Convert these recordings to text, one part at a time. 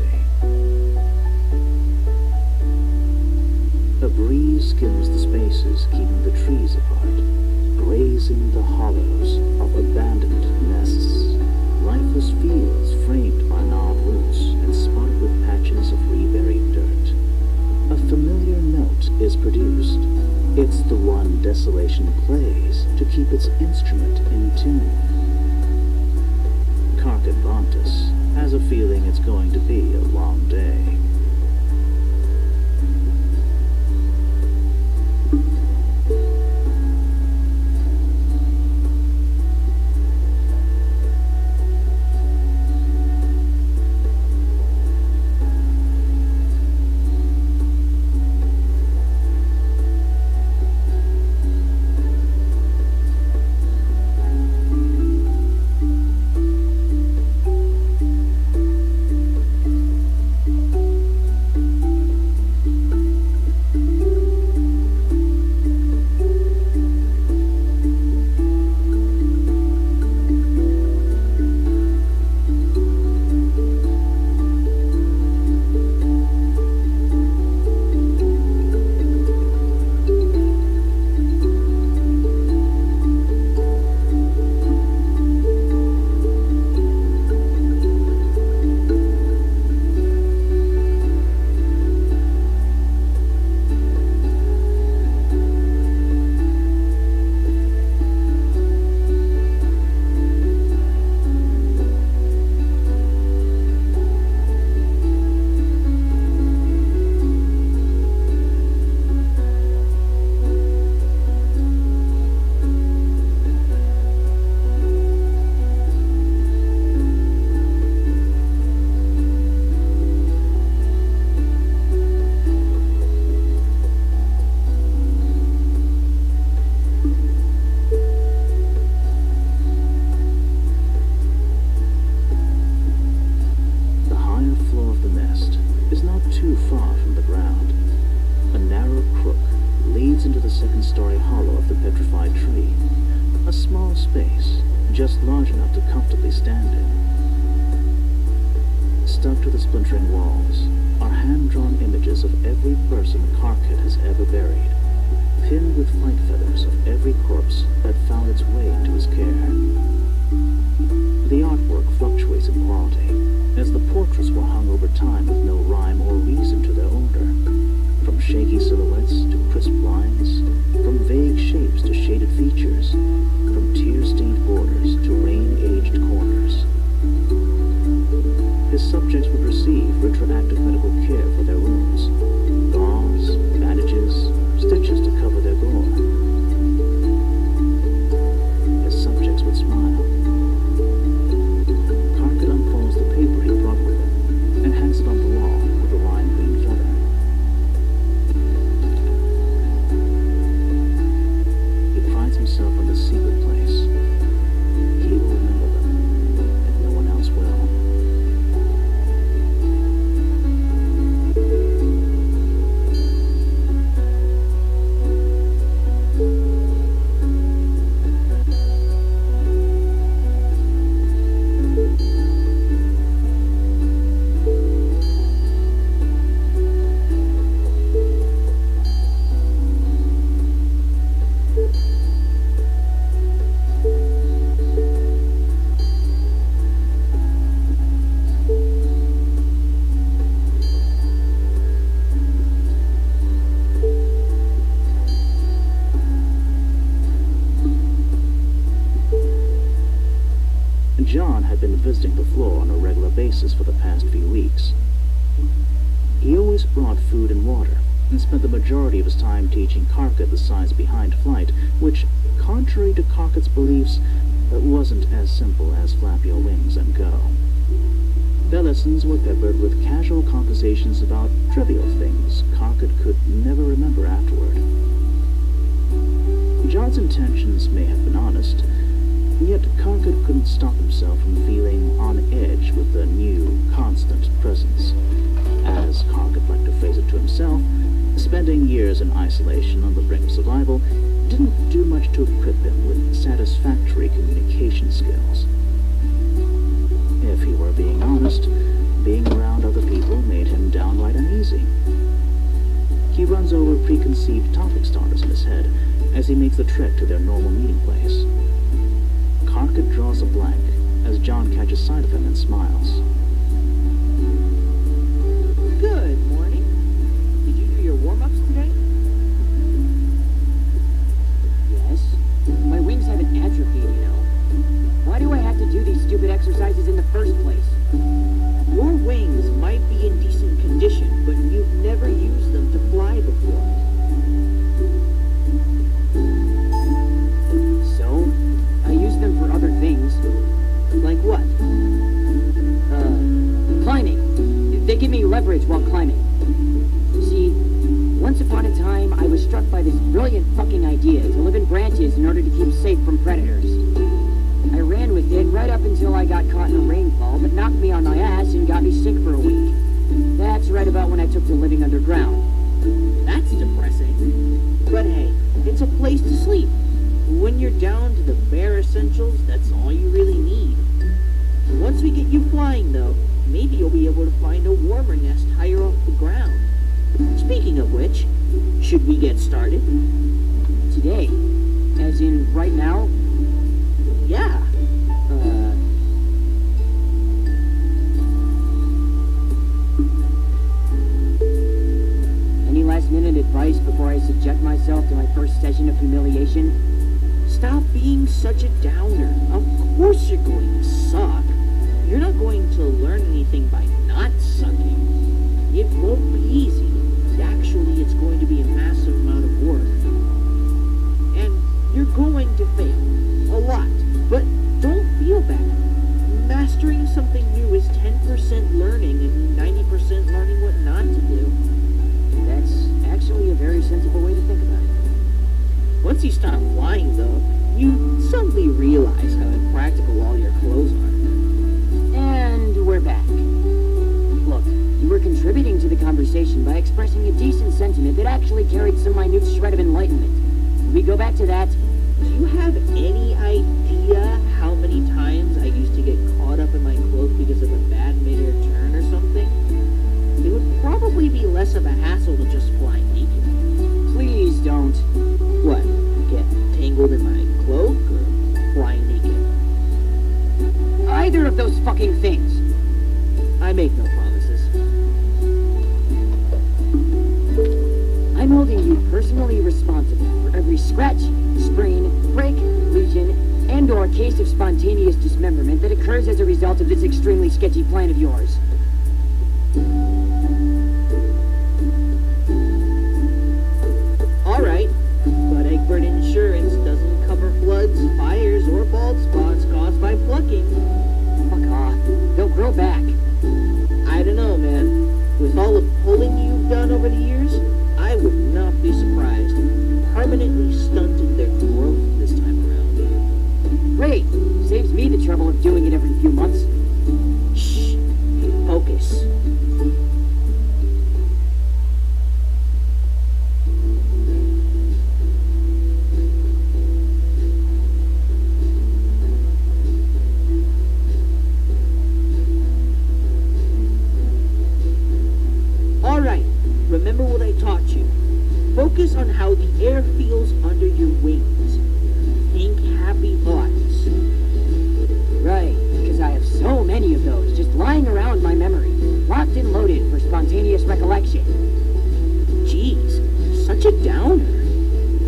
quality. A breeze skims the spaces, keeping the trees apart, grazing the hollows of abandoned nests. Lifeless fields framed by gnarled roots and spotted with patches of reburied dirt. A familiar note is produced. It's the one desolation plays to keep its instrument in tune. Karkat has a feeling it's going to be a long day. Second-story hollow of the petrified tree. A small space, just large enough to comfortably stand in. Stuck to the splintering walls are hand-drawn images of every person Karkat has ever buried, pinned with flight feathers of every corpse that found its way into his care. The artwork fluctuates in quality, as the portraits were hung over time with no rhyme or reason to their odor. From shaky silhouettes to crisp lines, from vague shapes to shaded features, from tear-stained borders to rain-aged corners. His subjects would receive retroactive medical care for their wounds, gauze, bandages, stitches to cover their gore. His subjects would smile. Karkat unfolds the paper he brought with him and hangs it on the wall with a lime green feather. Himself in this secret place. He will remember them, if no one else will. John had been visiting the floor on a regular basis for the past few weeks. He always brought food and water, and spent the majority of his time teaching Karkat the science behind flight, which, contrary to Karkat's beliefs, wasn't as simple as flap your wings and go. Their lessons were peppered with casual conversations about trivial things Karkat could never remember afterward. John's intentions may have been honest, yet Karkat couldn't stop himself from feeling on edge with the new, constant presence. As Karkat liked to phrase it to himself, spending years in isolation on the brink of survival didn't do much to equip him with satisfactory communication skills. If he were being honest, being around other people He runs over preconceived topic starters in his head as he makes the trek to their normal meeting place. Karkat draws a blank as John catches sight of him and smiles. Good morning. Did you do your warm-ups today? Yes. My wings haven't atrophied, you know. Why do I have to do these stupid exercises in the first place? Your wings might be in decent condition, but you've never used them to fly before. So, I use them for other things. Like what? Climbing. They give me leverage while climbing. See, once upon a time, I was struck by this brilliant fucking idea to live in branches in order to keep safe from predators. I ran with it right up until I got caught in a rainfall that knocked me on my ass and got me sick for a week. That's right about when I took to living underground. That's depressing. But hey, it's a place to sleep. When you're down to the bare essentials, that's all you really need. Once we get you flying, though, maybe you'll be able to find a warmer nest higher off the ground. Speaking of which, should we get started? Today? As in, right now? Yeah. Any last-minute advice before I subject myself to my first session of humiliation? Stop being such a downer. Of course you're going to suck. You're not going to learn anything by not sucking. It won't be easy. Actually, it's going to be a massive amount of work. And you're going to fail. A lot. But don't feel bad. Mastering something new is 10% learning and 90% learning what not to do. That's actually a very sensible way to think about it. Once you stop flying, though, you suddenly realize how impractical all your clothes are. And we're back. Look, you were contributing to the conversation by expressing a decent sentiment that actually carried some minute shred of enlightenment. Can we go back to that? Do you have any idea how many times I used to get caught up in my clothes because of a bad mid-air turn or something? It would probably be less of a hassle to just fly naked. Please don't. What? Get tangled in my cloak or fly naked? Either of those fucking things. I make no promises. I'm holding you personally responsible for every scratch, sprain, break, lesion, and/or case of spontaneous dismemberment that occurs as a result of this extremely sketchy plan of yours. Alright, but Egbert Insurance doesn't cover floods, fires, or bald spots caused by plucking. Fuck off. They'll grow back. I don't know, man. With all the pulling you've done over the years, I would not be surprised. Permanently stunted their growth this time around. Great. Saves me the trouble of doing it every few months. Shh. Focus. Alright, remember what I taught you. Focus on how the air feels under your wings. Think happy thoughts. Right, because I have so many of those just lying around my memory, locked and loaded for spontaneous recollection. Jeez, such a downer.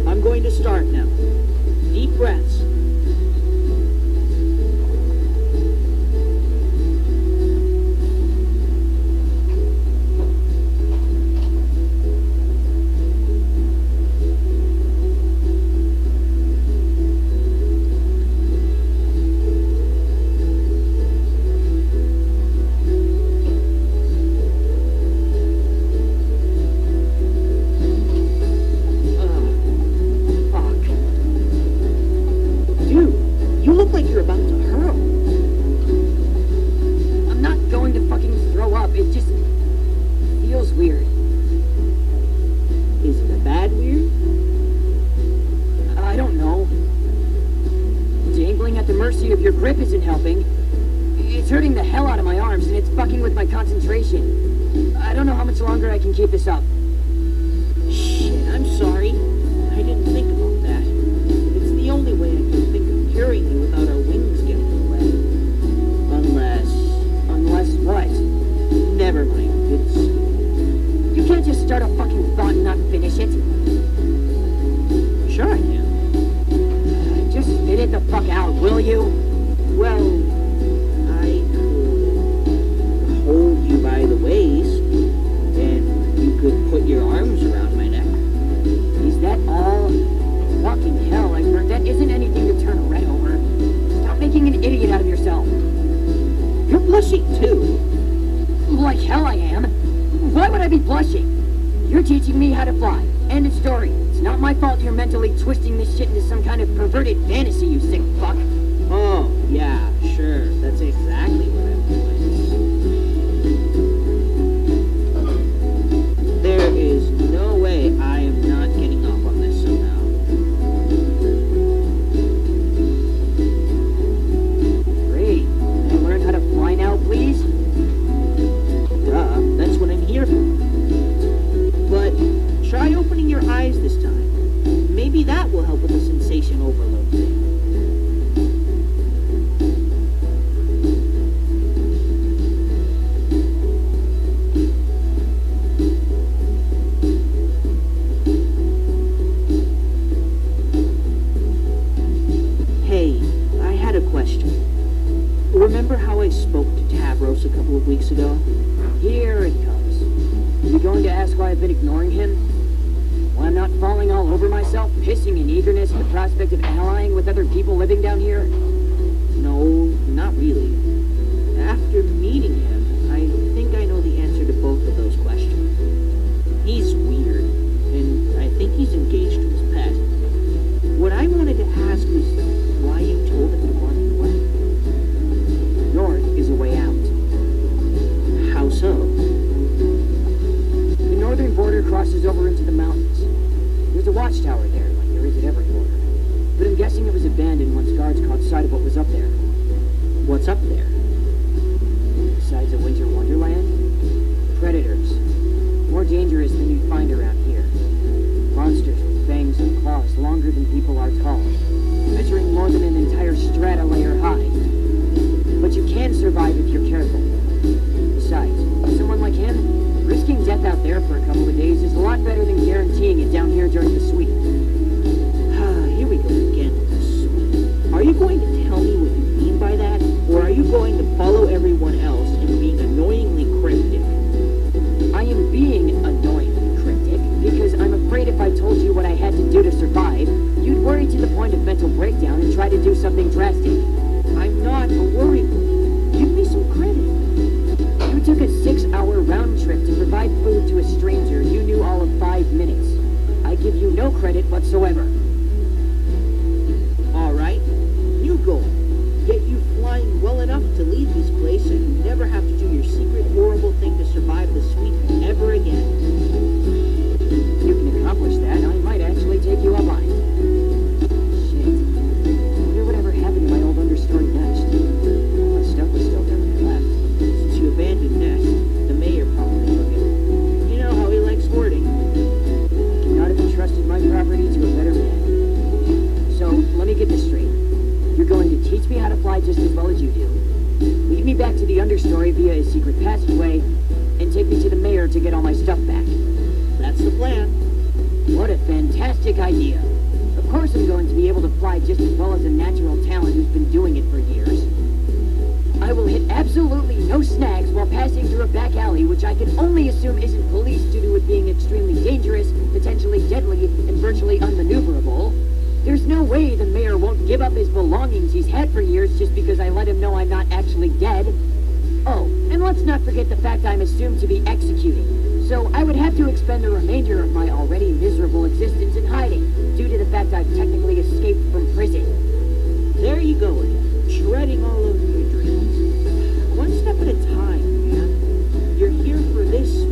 I'm going to start now. Deep breaths. grip isn't helping. It's hurting the hell out of my arms, and it's fucking with my concentration. I don't know how much longer I can keep this up. Shit, I'm sorry. I didn't think about that. It's the only way I can think of curing you without our wings getting away. Unless what? Never mind. You can't just start a fucking thought and not finish it. Sure I can. Just spit it the fuck out, will you? Well, I could hold you by the waist, and you could put your arms around my neck. Is that all? Fucking hell, Egbert, that isn't anything to turn red over. Stop making an idiot out of yourself. You're blushing too. Like hell I am. Why would I be blushing? You're teaching me how to fly. End of story. It's not my fault you're mentally twisting this shit into some kind of perverted fantasy, you sick fuck. Oh, yeah, sure. That's exactly what I'm doing. There is no way I am not getting off on this somehow. Great. Can I learn how to fly now, please? Duh, that's what I'm here for. But try opening your eyes this time. Maybe that will help with the sensation overload thing. Hey, I had a question. Remember how I spoke to Tavros a couple of weeks ago? Here it comes. You going to ask why I've been ignoring him? Why I'm not falling all over myself, pissing in eagerness at the prospect of allying with other people living down here? No, not really. After meeting him, I think I know the answer to both of those questions. He's weird, and I think he's engaged to his pet. What I wanted to ask was why you told him to run away. North is a way out. How so? The northern border crosses over into the mountains. There's a watchtower there, like there is at every border. But I'm guessing it was abandoned once guards caught sight of what was up there. What's up there? Besides a winter wonderland? Predators. More dangerous than you'd find around here. Monsters with fangs and claws longer than people are tall, measuring more than an entire strata layer high. But you can survive if you're careful. Besides, someone like him, risking death out there for a couple of days is a lot better than guaranteeing it down here during the sweep. Here we go again with the sweep. Are you going to tell me what you mean by that? Or are you going to follow everyone else and being annoyingly cryptic? I am being annoyingly cryptic because I'm afraid if I told you what I had to do to survive, you'd worry to the point of mental breakdown and try to do something drastic. I'm not a worry. Give me some credit. You took a 6-hour round trip to provide food to a stranger you knew all of 5 minutes. I give you no credit whatsoever. Alright, you go. Get you flying well enough to leave this place so you never have to do your secret horrible thing to survive the sweep ever again. If you can accomplish that, I might actually take you up on it. Shit. I wonder whatever happened to my old understory nest. All my stuff was still there when I left. Since you abandoned Nest, the mayor probably took it. You know how he likes hoarding. I could not have entrusted my property to a better man. So, let me get this straight. You're going to teach me how to fly just as well as you do, lead me back to the understory via a secret passageway, and take me to the mayor to get all my stuff back. That's the plan. What a fantastic idea. Of course I'm going to be able to fly just as well as a natural talent who's been doing it for years. I will hit absolutely no snags while passing through a back alley, which I can only assume isn't policed due to it being extremely dangerous, potentially deadly, and virtually unmaneuverable. There's no way the mayor won't give up his belongings he's had for years just because I let him know I'm not actually dead. Oh, and let's not forget the fact I'm assumed to be executing. So I would have to expend the remainder of my already miserable existence in hiding, due to the fact I've technically escaped from prison. There you go again, shredding all over your dreams. One step at a time, man. You're here for this